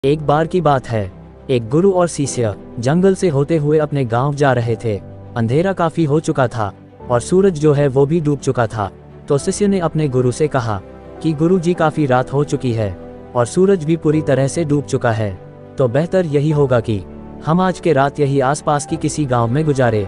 एक बार की बात है, एक गुरु और शिष्य जंगल से होते हुए अपने गांव जा रहे थे। अंधेरा काफी हो चुका था और सूरज जो है वो भी डूब चुका था। तो शिष्य ने अपने गुरु से कहा कि गुरु जी काफी रात हो चुकी है और सूरज भी पूरी तरह से डूब चुका है, तो बेहतर यही होगा कि हम आज के रात यही आसपास की किसी गांव में गुजारे।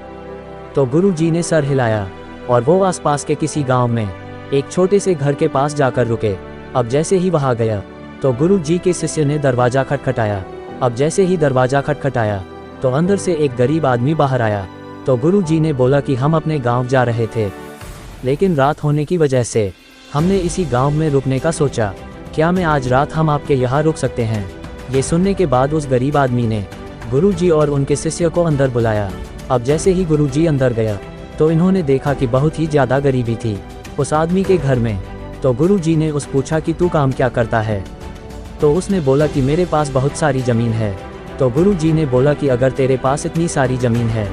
तो गुरु जी ने सर हिलाया और वो आसपास के किसी गांव में एक छोटे से घर के पास जाकर रुके। अब जैसे ही वहां गया तो गुरु जी के शिष्य ने दरवाजा खटखटाया। अब जैसे ही दरवाजा खटखटाया तो अंदर से एक गरीब आदमी बाहर आया। तो गुरु जी ने बोला कि हम अपने गांव जा रहे थे, लेकिन रात होने की वजह से हमने इसी गांव में रुकने का सोचा। क्या मैं आज रात हम आपके यहाँ रुक सकते हैं? ये सुनने के बाद उस गरीब आदमी ने गुरु जी और उनके शिष्य को अंदर बुलाया। अब जैसे ही गुरु जी अंदर गया तो इन्होंने देखा कि बहुत ही ज़्यादा गरीबी थी उस आदमी के घर में। तो गुरु जी ने उस पूछा कि तू काम क्या करता है? तो उसने बोला कि मेरे पास बहुत सारी ज़मीन है। तो गुरु जी ने बोला कि अगर तेरे पास इतनी सारी ज़मीन है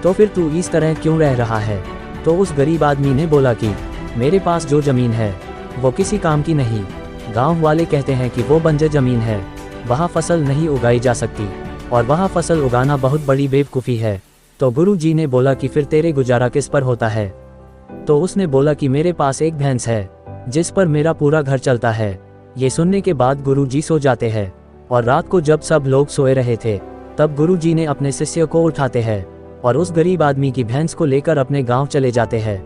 तो फिर तू इस तरह क्यों रह रहा है? तो उस गरीब आदमी ने बोला कि मेरे पास जो ज़मीन है वो किसी काम की नहीं। गांव वाले कहते हैं कि वो बंजर ज़मीन है, वहाँ फसल नहीं उगाई जा सकती और वहाँ फसल उगाना बहुत बड़ी बेवकूफ़ी है। तो गुरु जी ने बोला कि फिर तेरे गुजारा किस पर होता है? तो उसने बोला कि मेरे पास एक भैंस है जिस पर मेरा पूरा घर चलता है। ये सुनने के बाद गुरु जी सो जाते हैं और रात को जब सब लोग सोए रहे थे तब गुरु जी ने अपने शिष्य को उठाते हैं और उस गरीब आदमी की भैंस को लेकर अपने गांव चले जाते हैं।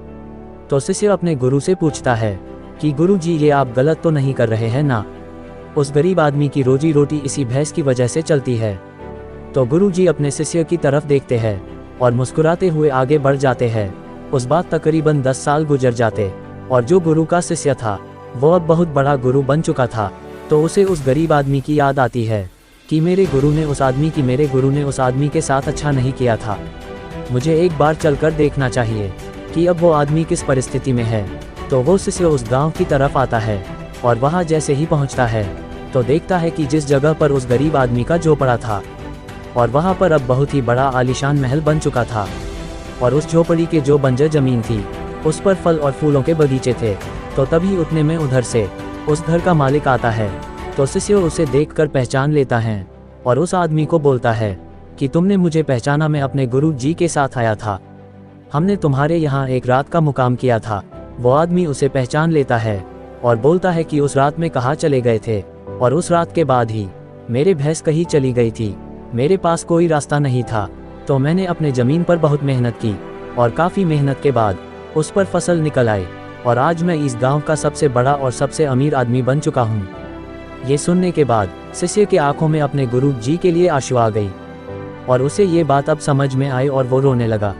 तो शिष्य अपने गुरु से पूछता है कि गुरु जी ये आप गलत तो नहीं कर रहे हैं ना? उस गरीब आदमी की रोजी रोटी इसी भैंस की वजह से चलती है। तो गुरु जी अपने शिष्य की तरफ देखते हैं और मुस्कुराते हुए आगे बढ़ जाते हैं। उस बात तकरीबन 10 साल गुजर जाते और जो गुरु का शिष्य था वो अब बहुत बड़ा गुरु बन चुका था। तो उसे उस गरीब आदमी की याद आती है कि मेरे गुरु ने उस आदमी के साथ अच्छा नहीं किया था। मुझे एक बार चलकर देखना चाहिए कि अब वो आदमी किस परिस्थिति में है। तो वो शिष्य उस गांव की तरफ आता है और वहां जैसे ही पहुंचता है तो देखता है कि जिस जगह पर उस गरीब आदमी का झोपड़ा था और वहां पर अब बहुत ही बड़ा आलीशान महल बन चुका था और उस झोपड़ी के जो बंजर जमीन थी उस पर फल और फूलों के बगीचे थे। तो तभी उतने में उधर से उस घर का मालिक आता है। तो शिष्य उसे देखकर पहचान लेता है और उस आदमी को बोलता है कि तुमने मुझे पहचाना, मैं अपने गुरु जी के साथ आया था, हमने तुम्हारे यहाँ एक रात का मुकाम किया था। वो आदमी उसे पहचान लेता है और बोलता है कि उस रात में कहाँ चले गए थे? और उस रात के बाद ही मेरे भैंस कहीं चली गई थी, मेरे पास कोई रास्ता नहीं था। तो मैंने अपने ज़मीन पर बहुत मेहनत की और काफ़ी मेहनत के बाद उस पर फसल निकल आई और आज मैं इस गांव का सबसे बड़ा और सबसे अमीर आदमी बन चुका हूँ। ये सुनने के बाद शिष्य के आंखों में अपने गुरु जी के लिए आंसू आ गई और उसे ये बात अब समझ में आई और वो रोने लगा।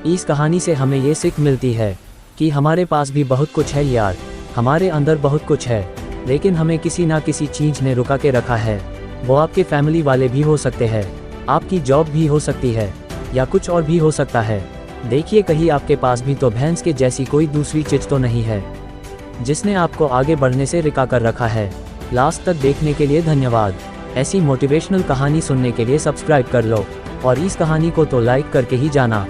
इस कहानी से हमें ये सीख मिलती है कि हमारे पास भी बहुत कुछ है यार, हमारे अंदर बहुत कुछ है, लेकिन हमें किसी ना किसी चीज़ ने रुका के रखा है। वो आपके फैमिली वाले भी हो सकते हैं, आपकी जॉब भी हो सकती है या कुछ और भी हो सकता है। देखिए कहीं आपके पास भी तो भैंस के जैसी कोई दूसरी चीज़ तो नहीं है जिसने आपको आगे बढ़ने से रुका कर रखा है। लास्ट तक देखने के लिए धन्यवाद। ऐसी मोटिवेशनल कहानी सुनने के लिए सब्सक्राइब कर लो और इस कहानी को तो लाइक करके ही जाना।